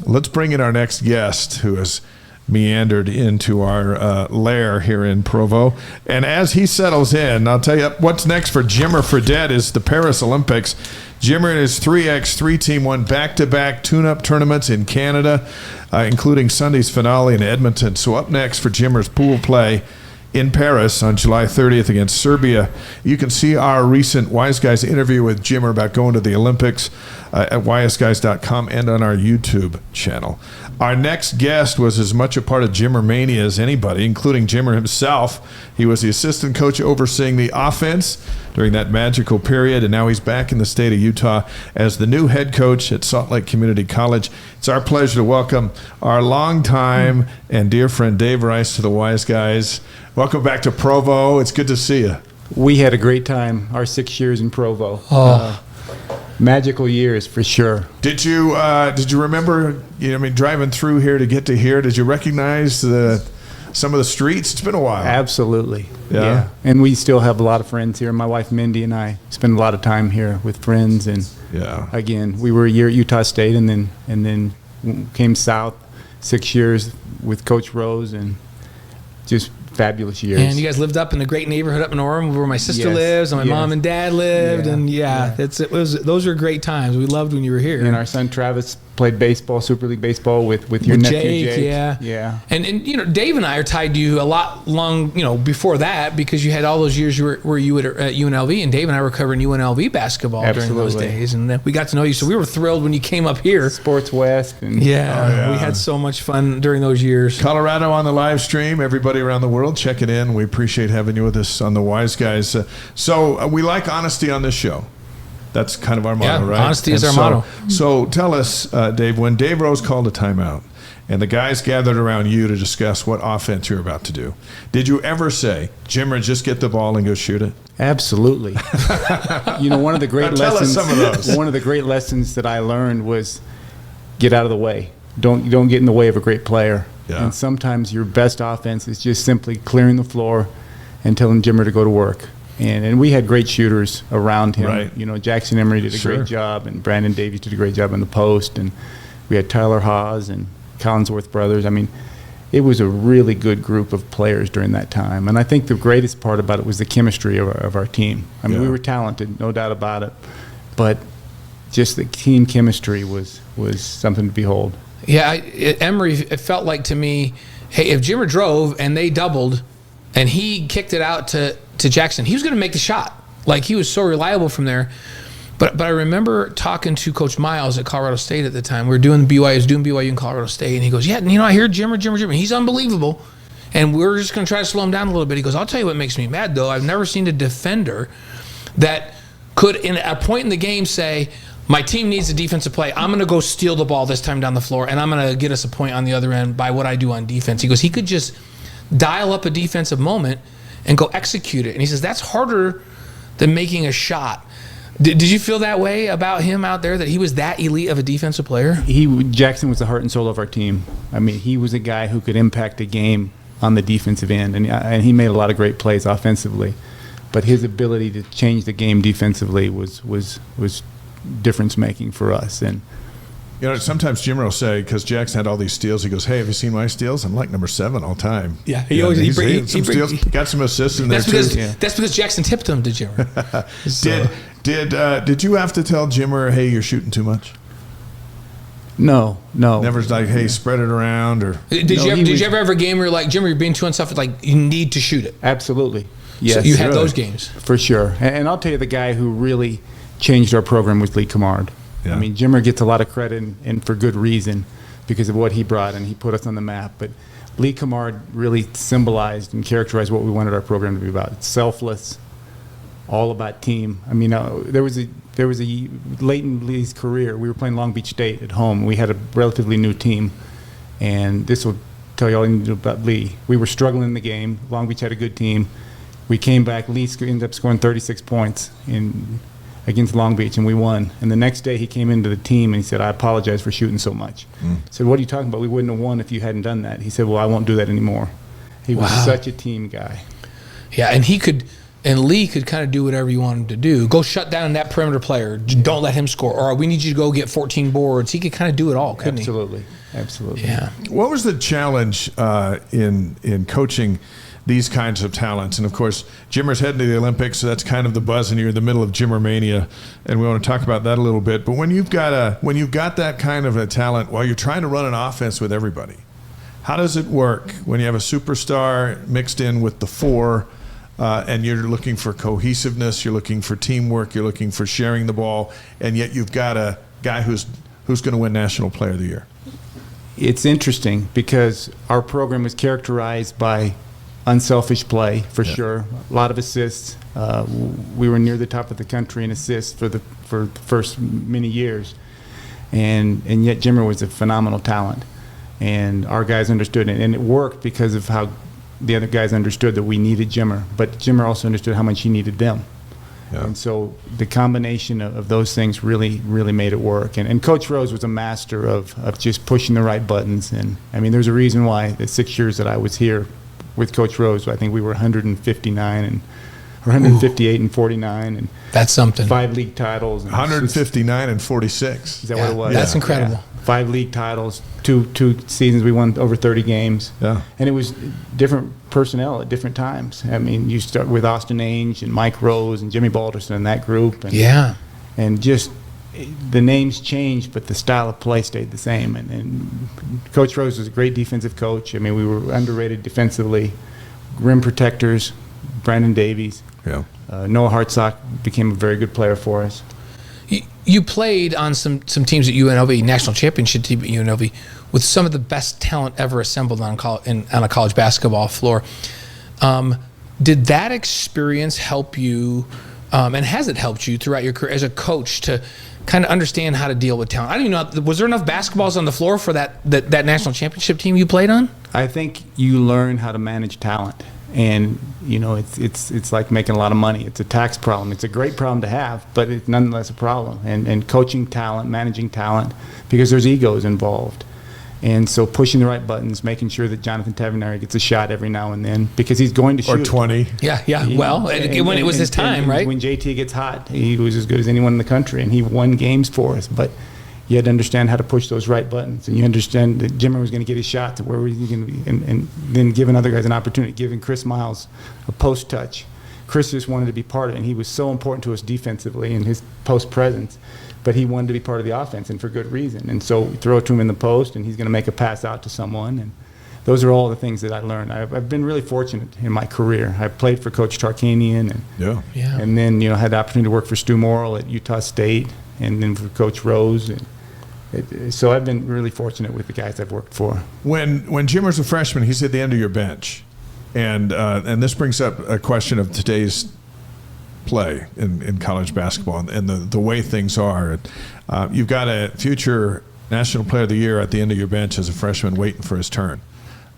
let's bring in our next guest, who has meandered into our lair here in Provo. And as he settles in, I'll tell you what's next for Jimmer Fredette is the Paris Olympics. Jimmer and his 3x3 team won back-to-back tune-up tournaments in Canada, including Sunday's finale in Edmonton. So up next for Jimmer's pool play in Paris on July 30th against Serbia. You can see our recent Wise Guys interview with Jimmer about going to the Olympics at wiseguys.com and on our YouTube channel. Our next guest was as much a part of Jimmermania as anybody, including Jimmer himself. He was the assistant coach overseeing the offense during that magical period, and now he's back in the state of Utah as the new head coach at Salt Lake Community College. It's our pleasure to welcome our longtime and dear friend Dave Rice to the Wise Guys. Welcome back to Provo. It's good to see you. We had a great time, our 6 years in Provo. Magical years for sure. Did you remember, driving through here to get to here, did you recognize some of the streets? It's been a while. Absolutely. Yeah. And we still have a lot of friends here. My wife Mindy and I spend a lot of time here with friends, and again, we were a year at Utah State and then came south 6 years with Coach Rose, and just fabulous years. And you guys lived up in a great neighborhood up in Orem where my sister lives and my mom and dad lived. And those were great times. We loved when you were here. And our son Travis played baseball, Super League baseball with your nephew Jake. Yeah. And Dave and I are tied to you a lot long, before that, because you had all those years where you were at UNLV, and Dave and I were covering UNLV basketball during those days, and then we got to know you. So we were thrilled when you came up here. Sports West. And we had so much fun during those years. Colorado on the live stream, everybody around the world, check it in. We appreciate having you with us on the Wise Guys. So we like honesty on this show. That's kind of our motto, right? Honesty is our motto. So tell us, Dave, when Dave Rose called a timeout and the guys gathered around you to discuss what offense you're about to do, did you ever say, Jimmer, just get the ball and go shoot it? Absolutely. One of the great lessons. Tell us some of those. One of the great lessons that I learned was get out of the way. Don't get in the way of a great player. Yeah. And sometimes your best offense is just simply clearing the floor and telling Jimmer to go to work. And we had great shooters around him. Right. Jackson Emery did a great job, and Brandon Davies did a great job in the post, and we had Tyler Haas and Collinsworth brothers. I mean, it was a really good group of players during that time. And I think the greatest part about it was the chemistry of our team. I mean, we were talented, no doubt about it, but just the team chemistry was something to behold. Yeah, Emery, it felt like to me, hey, if Jimmer drove and they doubled and he kicked it out to Jackson, he was going to make the shot. Like, he was so reliable from there. But I remember talking to Coach Miles at Colorado State at the time. We were doing BYU in Colorado State, and he goes, I hear Jimmer. He's unbelievable. And we're just going to try to slow him down a little bit. He goes, I'll tell you what makes me mad, though. I've never seen a defender that could, in a point in the game, say, my team needs a defensive play. I'm going to go steal the ball this time down the floor, and I'm going to get us a point on the other end by what I do on defense. He goes, he could just dial up a defensive moment and go execute it. And he says, that's harder than making a shot. Did you feel that way about him out there, that he was that elite of a defensive player? Jackson was the heart and soul of our team. I mean, he was a guy who could impact a game on the defensive end, and he made a lot of great plays offensively. But his ability to change the game defensively was difference-making for us. And sometimes Jimmer will say, because Jackson had all these steals, he goes, hey, have you seen my steals? I'm like number 7 all time. Yeah, he got some assists in there too. That's because Jackson tipped him to Jimmer. Did you have to tell Jimmer, hey, you're shooting too much? No. Never like, hey, spread it around? Or Did you ever have a game where you're like, Jimmer, you're being too unselfish, like you need to shoot it? Absolutely. Yes. So you had those games. For sure. And I'll tell you, the guy who really changed our program was Lee Camard. Yeah. I mean, Jimmer gets a lot of credit, and for good reason, because of what he brought, and he put us on the map. But Lee Camard really symbolized and characterized what we wanted our program to be about. It's selfless, all about team. I mean, there was a late in Lee's career, we were playing Long Beach State at home. We had a relatively new team, and this will tell you all you need to know about Lee. We were struggling in the game. Long Beach had a good team. We came back. Lee ended up scoring 36 points against Long Beach, and we won. And the next day he came into the team and he said, I apologize for shooting so much. I said, what are you talking about? We wouldn't have won if you hadn't done that. He said, well, I won't do that anymore. He was such a team guy. Yeah, and he could – and Lee could kind of do whatever you want him to do. Go shut down that perimeter player. Don't let him score. Or we need you to go get 14 boards. He could kind of do it all, couldn't Absolutely. he? Absolutely. Yeah. What was the challenge in coaching these kinds of talents? And of course, Jimmer's heading to the Olympics, so that's kind of the buzz, and you're in the middle of Jimmermania, and we want to talk about that a little bit. But when you've got that kind of a talent, while you're trying to run an offense with everybody, how does it work when you have a superstar mixed in with the four, and you're looking for cohesiveness, you're looking for teamwork, you're looking for sharing the ball, and yet you've got a guy who's going to win National Player of the Year? It's interesting because our program was characterized by unselfish play, for sure. A lot of assists. We were near the top of the country in assists for the first many years, and yet Jimmer was a phenomenal talent, and our guys understood it, and it worked because of how the other guys understood that we needed Jimmer, but Jimmer also understood how much he needed them. Yeah. And so the combination of those things really made it work. And Coach Rose was a master of just pushing the right buttons. And, I mean, there's a reason why the 6 years that I was here with Coach Rose, I think we were 158 and 49. And that's something. 5 league titles. And 159 and 46. Is that what it was? That's incredible. Yeah. 5 league titles, two seasons we won over 30 games. Yeah. And it was different personnel at different times. I mean, you start with Austin Ainge and Mike Rose and Jimmy Balderson in that group. And, and just the names changed, but the style of play stayed the same. And Coach Rose was a great defensive coach. I mean, we were underrated defensively. Rim protectors, Brandon Davies. Yeah. Noah Hartsock became a very good player for us. You played on some teams at UNLV, national championship team at UNLV, with some of the best talent ever assembled on a college basketball floor. Did that experience help you, and has it helped you throughout your career as a coach to kind of understand how to deal with talent? I don't even know, was there enough basketballs on the floor for that national championship team you played on? I think you learn how to manage talent. And you know, it's like making a lot of money. It's a tax problem. It's a great problem to have, but it's nonetheless a problem. And coaching talent, managing talent, because there's egos involved. And so pushing the right buttons, making sure that Jonathan Tavernier gets a shot every now and then, because he's going to shoot. Or 20. Yeah. Well, when it was his time, right? When JT gets hot, he was as good as anyone in the country, and he won games for us. But you had to understand how to push those right buttons, and you understand that Jimmer was going to get his shot to where was he going to be, and then giving other guys an opportunity, giving Chris Miles a post touch. Chris just wanted to be part of it, and he was so important to us defensively in his post presence, but he wanted to be part of the offense, and for good reason. And so we throw it to him in the post, and he's going to make a pass out to someone, and those are all the things that I learned. I've been really fortunate in my career. I played for Coach Tarkanian, and and then had the opportunity to work for Stu Morrill at Utah State, and then for Coach Rose. So I've been really fortunate with the guys I've worked for. When Jimmer's a freshman, he's at the end of your bench, and this brings up a question of today's play in college basketball and the way things are. You've got a future National Player of the Year at the end of your bench as a freshman waiting for his turn.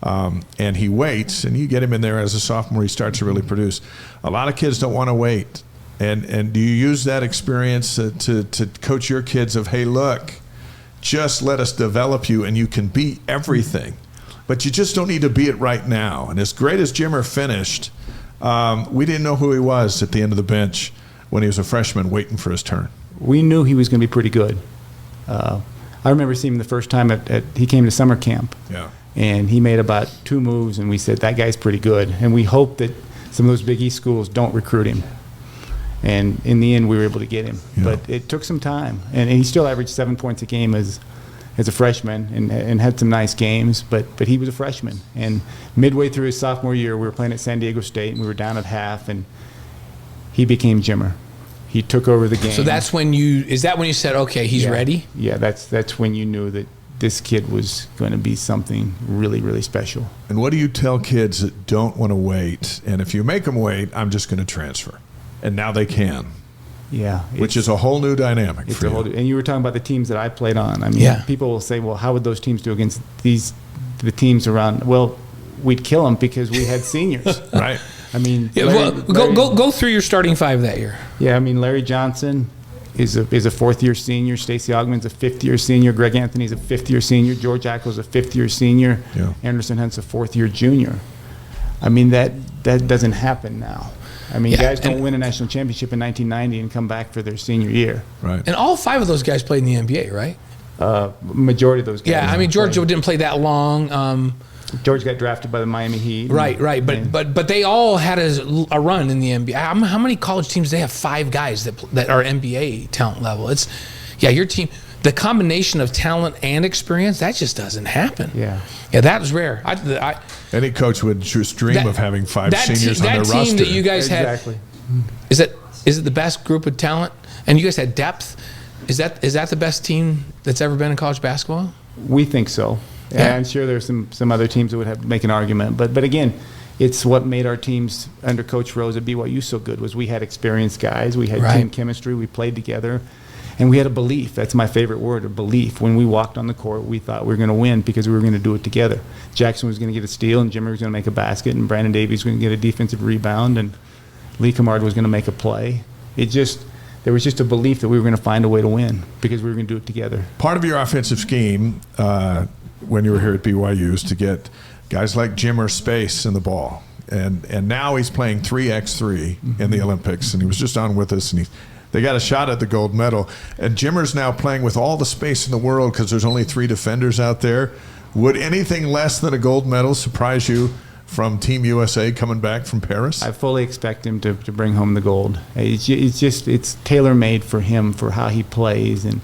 And he waits, and you get him in there as a sophomore, he starts to really produce. A lot of kids don't want to wait. And do you use that experience to coach your kids of, hey, look, just let us develop you, and you can be everything. But you just don't need to be it right now. And as great as Jimmer finished, we didn't know who he was at the end of the bench when he was a freshman waiting for his turn. We knew he was going to be pretty good. I remember seeing him the first time he came to summer camp. Yeah. And he made about 2 moves, and we said, that guy's pretty good. And we hope that some of those Big East schools don't recruit him. And in the end, we were able to get him. Yeah. But it took some time. And he still averaged 7 points a game as a freshman and had some nice games. But he was a freshman. And midway through his sophomore year, we were playing at San Diego State, and we were down at half, and he became Jimmer. He took over the game. So that's when you said, okay, he's ready? Yeah, that's when you knew that this kid was going to be something really, really special. And what do you tell kids that don't want to wait? And if you make them wait, I'm just going to transfer. And now they can. Yeah. Which is a whole new dynamic for you. And you were talking about the teams that I played on. I mean, people will say, well, how would those teams do against the teams around? Well, we'd kill them because we had seniors. Right. I mean, go through your starting 5 that year. Yeah, I mean, Larry Johnson is a 4th-year senior. Stacey Augman's a 5th-year senior. Greg Anthony's a 5th-year senior. George Ackle's a 5th-year senior. Yeah. Anderson Hunt's a 4th-year junior. I mean, that doesn't happen now. I mean, guys don't win a national championship in 1990 and come back for their senior year. Right. And all 5 of those guys played in the NBA, right? Majority of those guys. Yeah, I mean, George didn't play that long. George got drafted by the Miami Heat. Right. But they all had a run in the NBA. How many college teams do they have 5 guys that are NBA talent level? It's your team. The combination of talent and experience, that just doesn't happen. Yeah, that was rare. Any coach would just dream of having 5 seniors on their roster. That team that you guys had, is it the best group of talent? And you guys had depth. Is that the best team that's ever been in college basketball? We think so. Yeah, I'm sure there's some other teams that would have to make an argument, but again, it's what made our teams under Coach Rose at BYU so good. Was we had experienced guys, we had team chemistry, we played together. And we had a belief. That's my favorite word, a belief. When we walked on the court, we thought we were going to win because we were going to do it together. Jackson was going to get a steal, and Jimmer was going to make a basket, and Brandon Davies was going to get a defensive rebound, and Lee Cummard was going to make a play. There was just a belief that we were going to find a way to win because we were going to do it together. Part of your offensive scheme when you were here at BYU is to get guys like Jimmer space in the ball. And now he's playing 3x3 in the Olympics, and he was just on with us, and they got a shot at the gold medal. And Jimmer's now playing with all the space in the world because there's only 3 defenders out there. Would anything less than a gold medal surprise you from Team USA coming back from Paris? I fully expect him to bring home the gold. It's tailor-made for him, for how he plays. And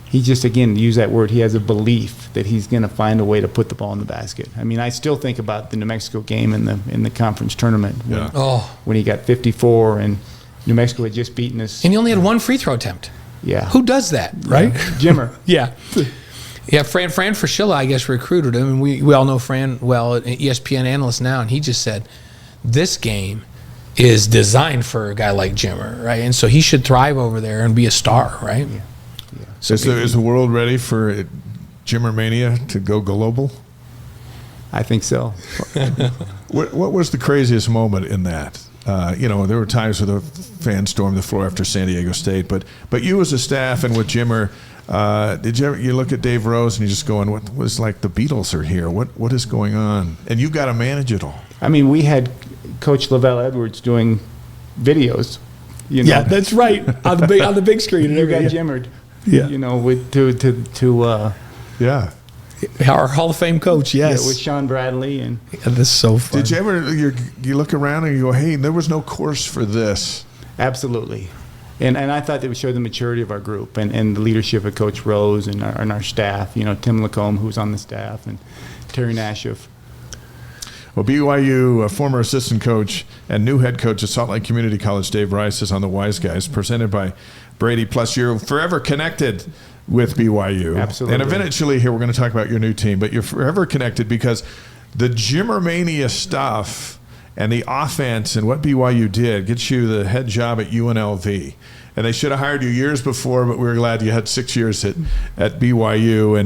he just, again, use that word, he has a belief that he's going to find a way to put the ball in the basket. I mean, I still think about the New Mexico game in the conference tournament when he got 54 and New Mexico had just beaten us. And he only had 1 free throw attempt. Yeah. Who does that, right? Jimmer. Yeah. Yeah, Fran Fraschilla, I guess, recruited him. And we all know Fran well, an ESPN analyst now. And he just said, this game is designed for a guy like Jimmer, right? And so he should thrive over there and be a star, right? Yeah. So is the world ready for Jimmermania to go global? I think so. What was the craziest moment in that? There were times where the fans stormed the floor after San Diego State, but you as a staff and with Jimmer, did you look at Dave Rose and you just going, what was like the Beatles are here? What is going on? And you've got to manage it all. I mean, we had Coach Lavelle Edwards doing videos. Yeah, that's right, on the big screen. And you got Jimmered. Yeah. Our Hall of Fame coach, yes. Yeah, with Sean Bradley. And that's so fun. Did you ever, you look around and you go, hey, there was no course for this? Absolutely. And I thought that would show the maturity of our group and the leadership of Coach Rose and our staff. Tim Lacombe, who's on the staff, and Terry Nashif. Well, BYU, former assistant coach and new head coach at Salt Lake Community College, Dave Rice, is on the Wise Guys, presented by Brady. Plus, you're forever connected with BYU. Absolutely. And eventually here we're going to talk about your new team, but you're forever connected because the Jimmermania stuff and the offense and what BYU did gets you the head job at UNLV. And they should have hired you years before, but we were glad you had 6 years at BYU.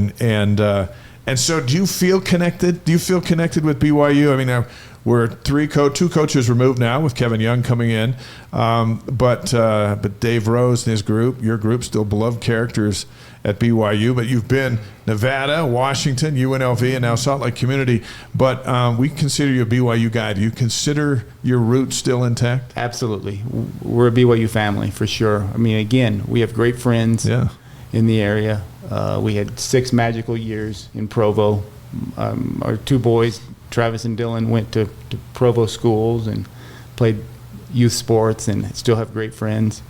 And so do you feel connected? Do you feel connected with BYU? I mean, now we're two coaches removed now with Kevin Young coming in. But Dave Rose and his group, your group, still beloved characters at BYU. But you've been Nevada, Washington, UNLV, and now Salt Lake Community. But we consider you a BYU guy. Do you consider your roots still intact? Absolutely. We're a BYU family for sure. I mean, again, we have great friends in the area. We had 6 magical years in Provo. Our 2 boys, Travis and Dylan, went to Provo schools and played youth sports and still have great friends.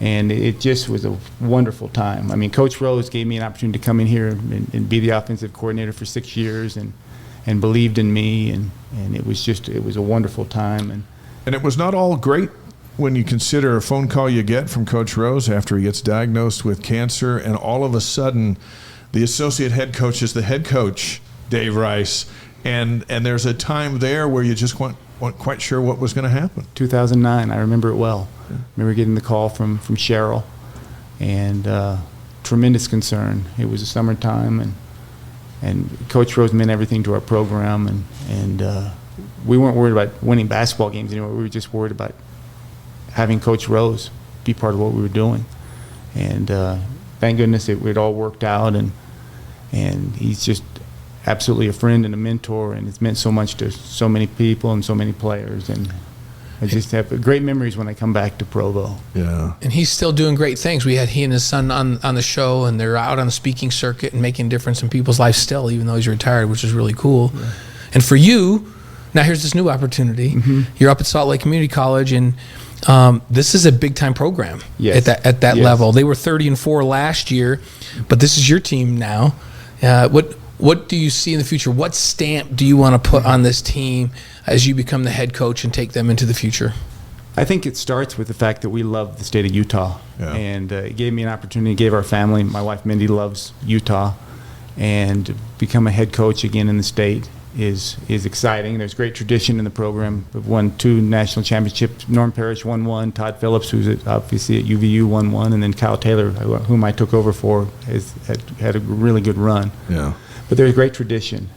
And it just was a wonderful time. I mean, Coach Rose gave me an opportunity to come in here and be the offensive coordinator for 6 years and believed in me. And it was a wonderful time. And it was not all great when you consider a phone call you get from Coach Rose after he gets diagnosed with cancer, and all of a sudden the associate head coach is the head coach, Dave Rice, and there's a time there where you just weren't quite sure what was going to happen. 2009, I remember it well. I remember getting the call from Cheryl, and tremendous concern. It was the summertime, and Coach Rose meant everything to our program, and we weren't worried about winning basketball games anymore. We were just worried about having Coach Rose be part of what we were doing. And thank goodness it all worked out, and he's just absolutely a friend and a mentor, and it's meant so much to so many people and so many players. And I just have great memories when I come back to Provo. Yeah. And he's still doing great things. We had he and his son on the show, and they're out on the speaking circuit and making a difference in people's lives still, even though he's retired, which is really cool. Yeah. And for you, now here's this new opportunity. Mm-hmm. You're up at Salt Lake Community College, and this is a big-time program at that level. They were 30-4 last year, but this is your team now. What do you see in the future? What stamp do you want to put on this team as you become the head coach and take them into the future? I think it starts with the fact that we love the state of Utah. Yeah. And it gave me an opportunity, gave our family, my wife Mindy loves Utah, and become a head coach again in the state is exciting. There's great tradition in the program. We've won 2 national championships. Norm Parrish won 1. Todd Phillips, who's obviously at UVU, won 1. And then Kyle Taylor, whom I took over for, had a really good run. Yeah. But there's great tradition.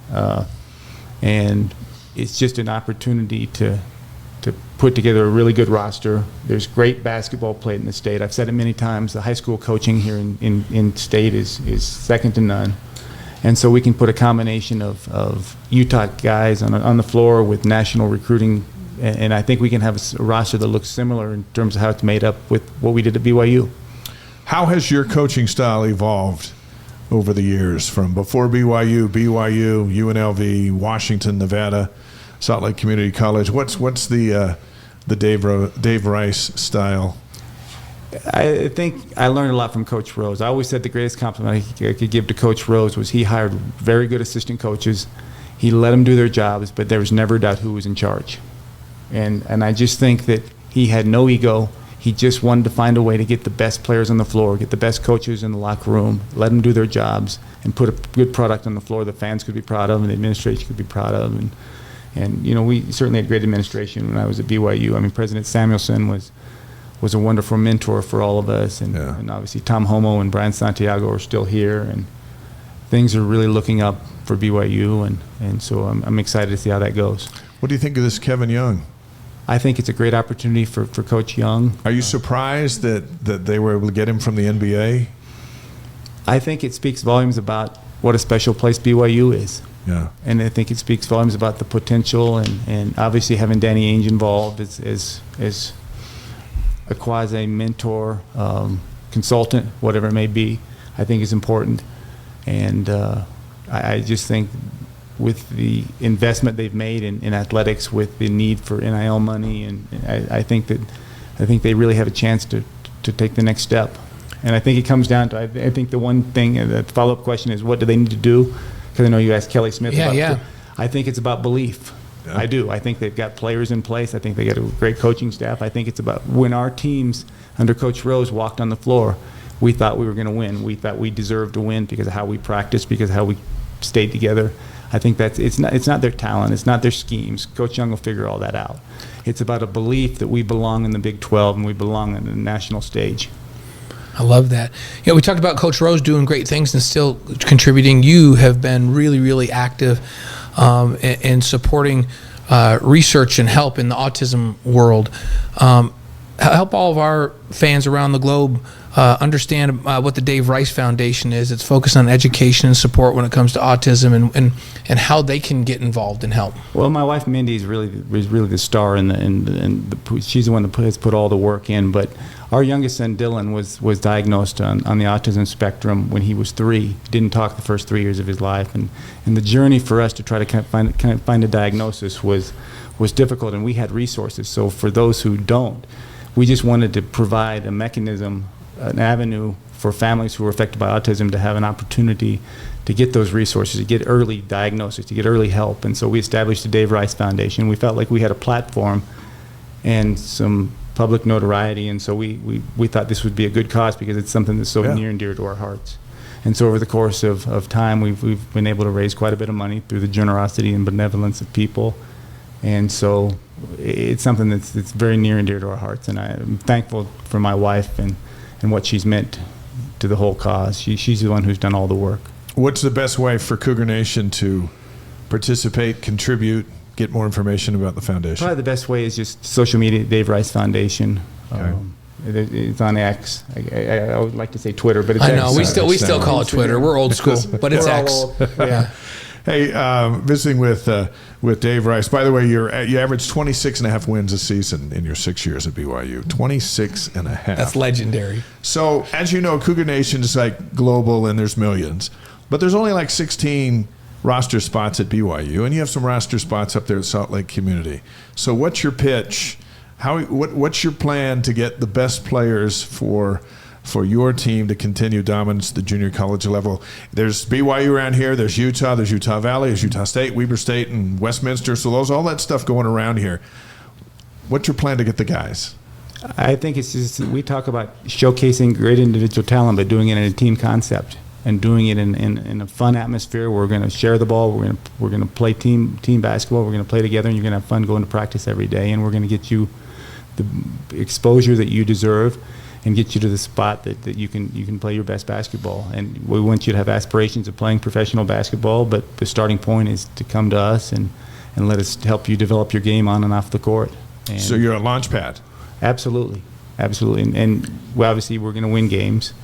And it's just an opportunity to put together a really good roster. There's great basketball played in the state. I've said it many times, the high school coaching here in state is second to none. And so we can put a combination of Utah guys on the floor with national recruiting, and I think we can have a roster that looks similar in terms of how it's made up with what we did at BYU. How has your coaching style evolved over the years from before BYU, UNLV, Washington, Nevada, Salt Lake Community College? What's the Dave Rice style? I think I learned a lot from Coach Rose. I always said the greatest compliment I could give to Coach Rose was he hired very good assistant coaches. He let them do their jobs, but there was never a doubt who was in charge. And I just think that he had no ego. He just wanted to find a way to get the best players on the floor, get the best coaches in the locker room, let them do their jobs, and put a good product on the floor the fans could be proud of and the administration could be proud of. And you know, we certainly had great administration when I was at BYU. I mean, President Samuelson was a wonderful mentor for all of us, and obviously Tom Homo and Brian Santiago are still here, and things are really looking up for BYU, and so I'm excited to see how that goes. What do you think of this Kevin Young? I think it's a great opportunity for Coach Young. Are you surprised that they were able to get him from the NBA? I think it speaks volumes about what a special place BYU is. Yeah. And I think it speaks volumes about the potential, and obviously having Danny Ainge involved is a quasi-mentor, consultant, whatever it may be, I think is important. And I just think with the investment they've made in athletics, with the need for NIL money, and I think they really have a chance to take the next step. And I think it comes down to, I think the one thing, the follow-up question is, what do they need to do? Because I know you asked Kelly Smith about it. I think it's about belief. Yeah. I do. I think they've got players in place. I think they got a great coaching staff. I think it's about when our teams under Coach Rose walked on the floor, we thought we were going to win. We thought we deserved to win because of how we practiced, because of how we stayed together. I think it's not their talent. It's not their schemes. Coach Young will figure all that out. It's about a belief that we belong in the Big 12 and we belong on the national stage. I love that. You know, we talked about Coach Rose doing great things and still contributing. You have been really, really active in supporting research and help in the autism world. Help all of our fans around the globe understand what the Dave Rice Foundation is. It's focused on education and support when it comes to autism, and how they can get involved and help. Well, my wife Mindy is really the star, and she's the one that has put all the work in. But our youngest son Dylan was diagnosed on the autism spectrum when he was 3. Didn't talk the first 3 years of his life, and the journey for us to try to find a diagnosis was difficult, and we had resources. So for those who don't, we just wanted to provide a mechanism, an avenue for families who are affected by autism to have an opportunity to get those resources, to get early diagnosis, to get early help. And so we established the Dave Rice Foundation. We felt like we had a platform and some public notoriety, and so we thought this would be a good cause because it's something that's so near and dear to our hearts. And so over the course of time, we've been able to raise quite a bit of money through the generosity and benevolence of people. And so it's something that's very near and dear to our hearts, and I'm thankful for my wife and what she's meant to the whole cause. She's the one who's done all the work. What's the best way for Cougar Nation to participate, contribute, get more information about the foundation? Probably the best way is just social media, Dave Rice Foundation. Okay. It's on X. I would like to say Twitter, but it's X. I know, we still call it Twitter. We're old school, but it's X. Yeah. Hey, visiting with Dave Rice. By the way, you averaged 26.5 wins a season in your 6 years at BYU. 26.5. That's legendary. So, as you know, Cougar Nation is like global, and there's millions, but there's only like 16 roster spots at BYU, and you have some roster spots up there at Salt Lake Community. So, what's your pitch? What's your plan to get the best players for your team to continue dominance at the junior college level? There's BYU around here. There's Utah Valley, there's Utah State, Weber State, and Westminster. So all that stuff going around here. What's your plan to get the guys? I think it's just, we talk about showcasing great individual talent, but doing it in a team concept and doing it in a fun atmosphere. We're going to share the ball. We're going to play team basketball. We're going to play together, and you're going to have fun going to practice every day. And we're going to get you the exposure that you deserve, and get you to the spot that you can play your best basketball. And we want you to have aspirations of playing professional basketball, but the starting point is to come to us and let us help you develop your game on and off the court. And so you're a launch pad. Absolutely. And well, obviously we're going to win games,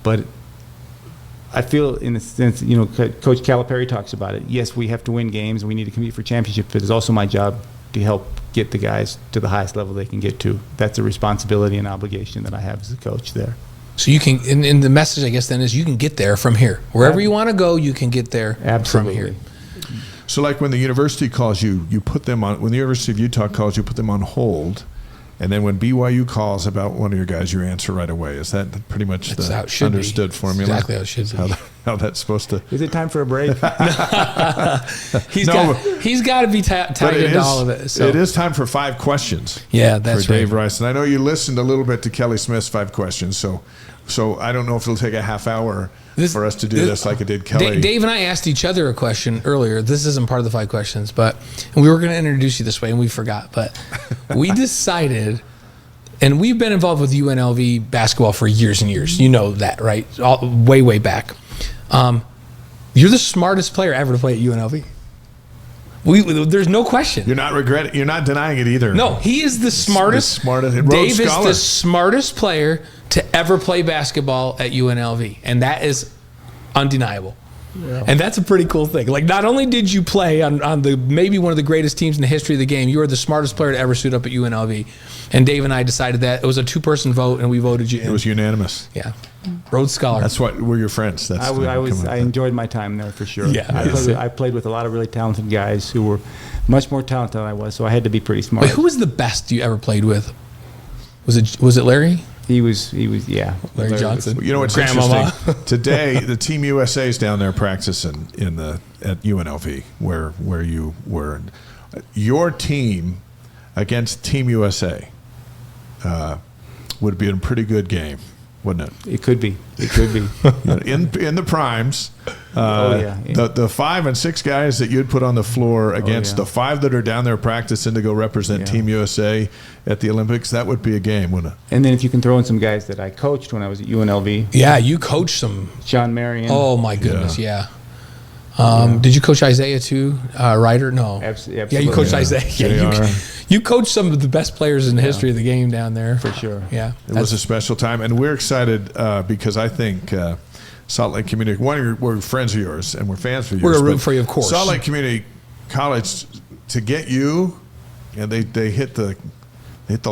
but I feel in a sense, Coach Calipari talks about it. Yes, we have to win games and we need to compete for championships, but it's also my job to help get the guys to the highest level they can get to. That's a responsibility and obligation that I have as a coach there. So you can, and the message, I guess, then is you can get there from here. Wherever you want to go, you can get there from here. So like when the university calls you, you put them on, when the University of Utah calls, you put them on hold. And then when BYU calls about one of your guys, you answer right away. Is that pretty much the understood formula? Exactly how it should be. How that's supposed to... Is it time for a break? He's got to be tied into all of it. So. It is time for 5 questions. Yeah, that's for right. Dave Rice. And I know you listened a little bit to Kelly Smith's 5 questions, so I don't know if it'll take a half hour for us to do this like it did Kelly. Dave and I asked each other a question earlier. This isn't part of the 5 questions, but we were going to introduce you this way, and we forgot. But we decided, and we've been involved with UNLV basketball for years and years. You know that, right? Way back. You're the smartest player ever to play at UNLV. There's no question. You're not denying it either. No, he is the smartest. Dave is the smartest player to ever play basketball at UNLV, and that is undeniable. Yeah. And that's a pretty cool thing. Like, not only did you play on the maybe one of the greatest teams in the history of the game, you are the smartest player to ever suit up at UNLV. And Dave and I decided that. It was a 2-person vote, and we voted you in. It was unanimous. Yeah. Rhodes Scholar. That's what we're your friends. I enjoyed my time there for sure. Yeah. I played with a lot of really talented guys who were much more talented than I was, so I had to be pretty smart. Wait, who was the best you ever played with? Was it Larry? He was yeah. Larry Johnson. You know what's interesting? Today, the Team USA is down there practicing at UNLV, where you were. Your team against Team USA would be a pretty good game, wouldn't it? It could be. in the primes, the 5 and 6 guys that you'd put on the floor against the 5 that are down there practicing to go represent Team USA at the Olympics, that would be a game, wouldn't it? And then if you can throw in some guys that I coached when I was at UNLV. Yeah, you coached some. John Marion. Oh, my goodness, yeah. Did you coach Isaiah too? Ryder? No. Absolutely. Yeah, you coached Isaiah. You coached some of the best players in the history of the game down there. For sure. Yeah. It was a special time. And we're excited because I think Salt Lake Community, we're friends of yours and we're fans of yours. We're going to root for you, of course. Salt Lake Community College, to get you, and they hit the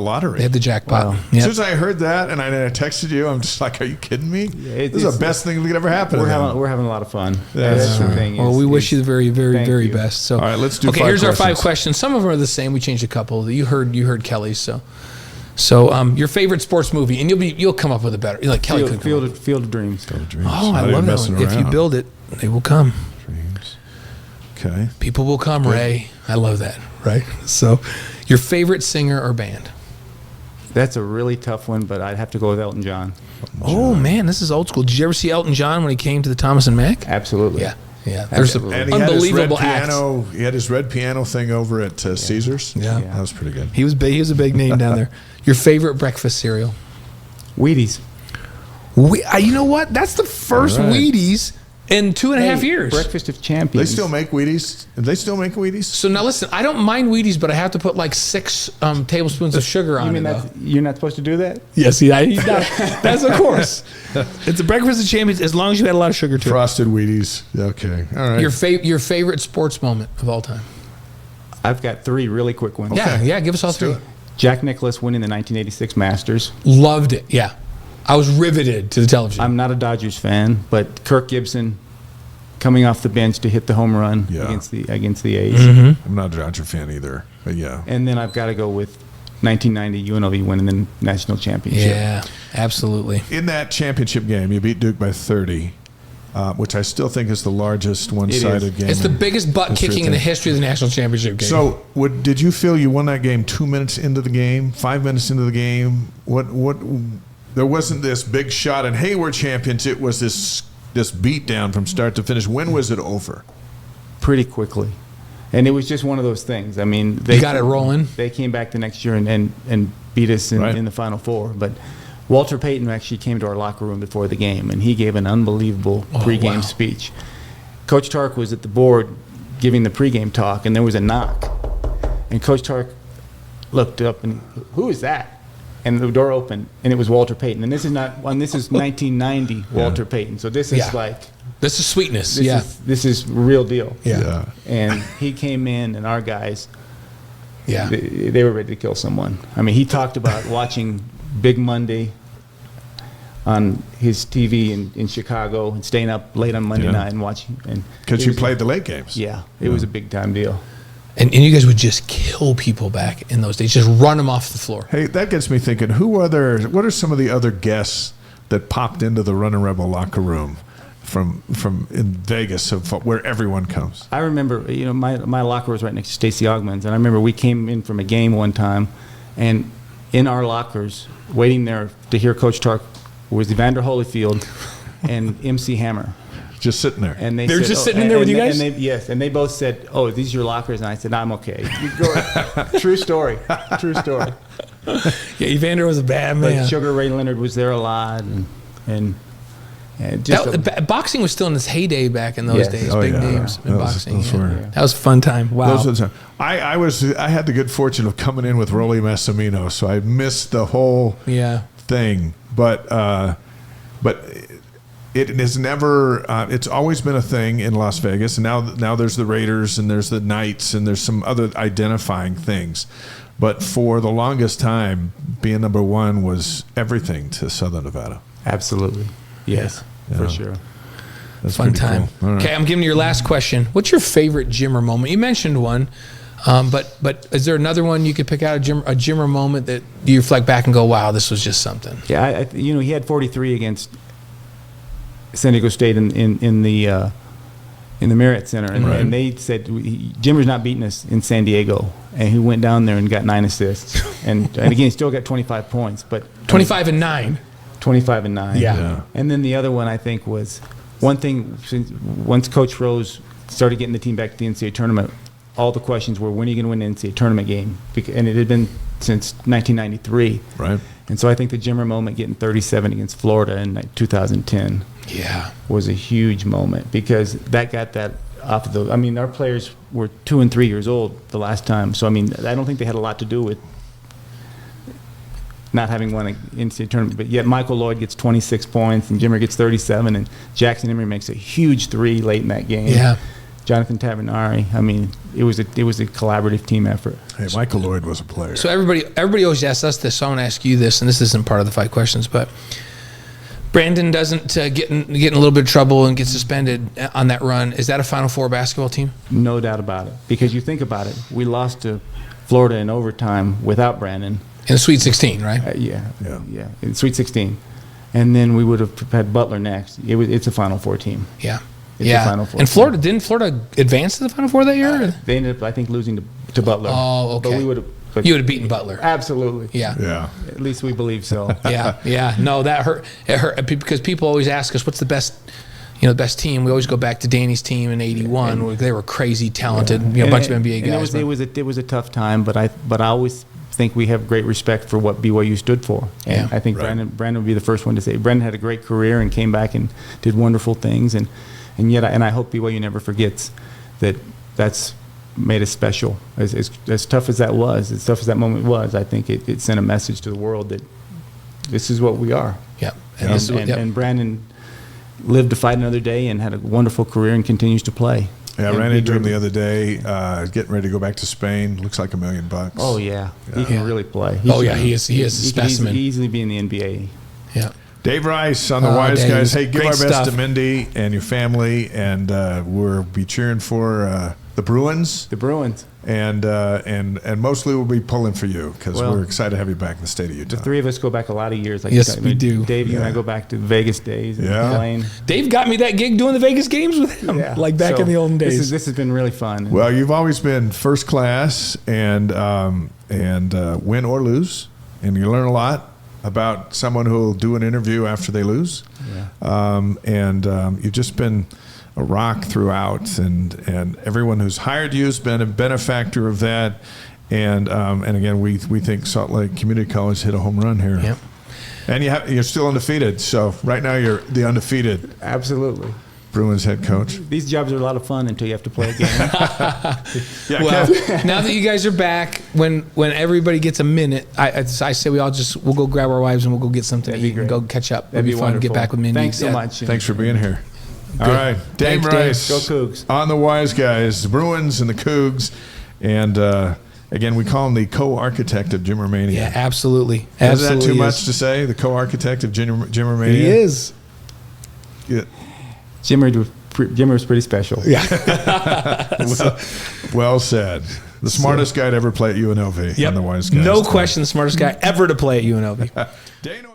lottery. They hit the jackpot. Wow. Yep. As soon as I heard that and I texted you, I'm just like, are you kidding me? This is the best thing that could ever happen. We're having a lot of fun. That's the thing. Well, we wish you the very, very, very best. So, all right, let's do 5 here's questions. our 5 questions. Some of them are the same. We changed a couple. You heard Kelly's. So your favorite sports movie, and you'll come up with a better. Like Kelly could Field of Dreams. Oh, I love that one. If you build it, they will come. Dreams. Okay. People will come, good. Ray. I love that. Right. So, your favorite singer or band? That's a really tough one, but I'd have to go with Elton John. Oh, man, this is old school. Did you ever see Elton John when he came to the Thomas and Mack? Absolutely. Yeah. There's some unbelievable acts. He had his red piano thing over at Caesars. Yeah. That was pretty good. He was a big name down there. Your favorite breakfast cereal? Wheaties. You know what? That's the first Wheaties in 2.5 years. Breakfast of Champions. They still make Wheaties? They still make Wheaties? So now listen, I don't mind Wheaties, but I have to put like 6 tablespoons of sugar on it. You're not supposed to do that? Yeah, see, that's of course. It's a breakfast of champions as long as you add a lot of sugar to Frosted Wheaties. Okay. All right. Your favorite sports moment of all time? I've got 3 really quick ones. Yeah, give us all 3. Jack Nicklaus winning the 1986 Masters. Loved it. Yeah. I was riveted to the television. I'm not a Dodgers fan, but Kirk Gibson coming off the bench to hit the home run against the A's. I'm not a Dodger fan either, but yeah. And then I've got to go with 1990 UNLV winning the national championship. Yeah, absolutely. In that championship game, you beat Duke by 30, which I still think is the largest one-sided game. It's the biggest butt kicking in the history of the national championship game. So, did you feel you won that game 2 minutes into the game, 5 minutes into the game? There wasn't this big shot and hey, we're champions. It was this beat down from start to finish. When was it over? Pretty quickly. And it was just one of those things. I mean, they got it rolling. They came back the next year and beat us in the Final Four. But Walter Payton actually came to our locker room before the game, and he gave an unbelievable pregame speech. Coach Tark was at the board giving the pregame talk, and there was a knock. And Coach Tark looked up, and who is that? And the door opened, and it was Walter Payton. And this is 1990 Walter Payton. So this is this is sweetness. This is real deal. Yeah. And he came in, and our guys, Yeah. They were ready to kill someone. I mean, he talked about watching Big Monday on his TV in Chicago and staying up late on Monday night and watching. Because you played the late games. Yeah, it was a big time deal. And you guys would just kill people back in those days, just run them off the floor. Hey, that gets me thinking, what are some of the other guests that popped into the Runnin' Rebel locker room from in Vegas, where everyone comes? I remember, my locker was right next to Stacey Augman's, and I remember we came in from a game one time, and in our lockers, waiting there to hear Coach Tark, was Evander Holyfield and MC Hammer. Just sitting there. And they were just sitting in there with you guys? And they both said, "Oh, these are your lockers," and I said, "I'm okay." True story. True story. Yeah, Evander was a bad man. But Sugar Ray Leonard was there a lot, and just boxing was still in its heyday back in those days. Big names in boxing. That was a fun time. Wow. Those were the time. I had the good fortune of coming in with Rolly Massimino, so I missed the whole thing. But it has never. It's always been a thing in Las Vegas, and now there's the Raiders and there's the Knights and there's some other identifying things. But for the longest time, being number one was everything to Southern Nevada. Absolutely, yes, for sure. That's fun time. Cool. Right. Okay, I'm giving you your last question. What's your favorite Jimmer moment? You mentioned one, but is there another one you could pick out, a Jimmer moment that you reflect back and go, "Wow, this was just something"? Yeah, he had 43 against San Diego State in the Marriott Center, and they said Jimmer's not beating us in San Diego, and he went down there and got 9 assists, and again he still got 25 points, but 25 and 9. 25 and 9. Yeah. And then the other one I think was one thing once Coach Rose started getting the team back to the NCAA tournament, all the questions were, when are you going to win the NCAA tournament game? And it had been since 1993. Right. And so I think the Jimmer moment, getting 37 against Florida in 2010, was a huge moment, because that got that off of the. I mean, our players were 2 and 3 years old the last time, so I mean, I don't think they had a lot to do with not having won an NCAA tournament. But yet, Michael Lloyd gets 26 points, and Jimmer gets 37, and Jackson Emery makes a huge 3 late in that game. Yeah. Jonathan Tavernari. I mean, it was a collaborative team effort. Hey, Michael Lloyd was a player. So everybody always asks us this. So I'm going to ask you this, and this isn't part of the 5 questions, but Brandon doesn't get in a little bit of trouble and get suspended on that run. Is that a Final Four basketball team? No doubt about it. Because you think about it, we lost to Florida in overtime without Brandon. In the Sweet 16, right? Yeah. In Sweet 16, and then we would have had Butler next. It's a Final Four team. Yeah. It's a Final Four. And Florida didn't Florida advance to the Final Four that year? They ended up, I think, losing to Butler. Oh, okay. But we would have. You would have beaten Butler. Absolutely. Yeah. At least we believe so. Yeah. No, that hurt. It hurt because people always ask us, "What's the best?" The best team. We always go back to Danny's team in '81, where they were crazy talented. A bunch of NBA guys. And it was a tough time, but I always think we have great respect for what BYU stood for. And I think Brandon would be the first one to say Brandon had a great career and came back and did wonderful things, and And yet, I hope BYU never forgets that that's made us special. As tough as that was, as tough as that moment was, I think it sent a message to the world that this is what we are. Yeah. And Brandon lived to fight another day and had a wonderful career and continues to play. Yeah, I ran into him the other day, getting ready to go back to Spain. Looks like $1 million. Oh yeah, he can really play. He is a specimen. He can easily be in the NBA. Yeah. Dave Rice on the Wise Dave, Guys. Hey, give our best stuff. to Mindy and your family, and we'll be cheering for the Bruins. The Bruins. And mostly we'll be pulling for you because we're excited to have you back in the state of Utah. The three of us go back a lot of years. Yes, we do. Dave, you and I go back to Vegas days. And playing. Dave got me that gig doing the Vegas games with him, like back in the olden days. This has been really fun. Well, you've always been first class, and win or lose, and you learn a lot about someone who will do an interview after they lose. Yeah. You've just been a rock throughout, and everyone who's hired you has been a benefactor of that. And again, we think Salt Lake Community College hit a home run here. Yep. And you're still undefeated. So right now you're the undefeated Absolutely. Bruins head coach. These jobs are a lot of fun until you have to play a game. Now that you guys are back, when everybody gets a minute, I say we'll go grab our wives and we'll go get something to eat and go catch up. That'd be fun wonderful. to get back with Mindy. Thanks so much. Thanks for being here. All right, Dave Rice. Go Cougs. On the Wise Guys, the Bruins and the Cougs. And again, we call him the co-architect of Jimmermania. Yeah, absolutely. Isn't that too much to say? The co-architect of Jimmermania? He is. Yeah. Jimmer was pretty special. Yeah. well said. The smartest guy to ever play at UNLV on the Wise Guys. No question, the smartest guy ever to play at UNLV. Dana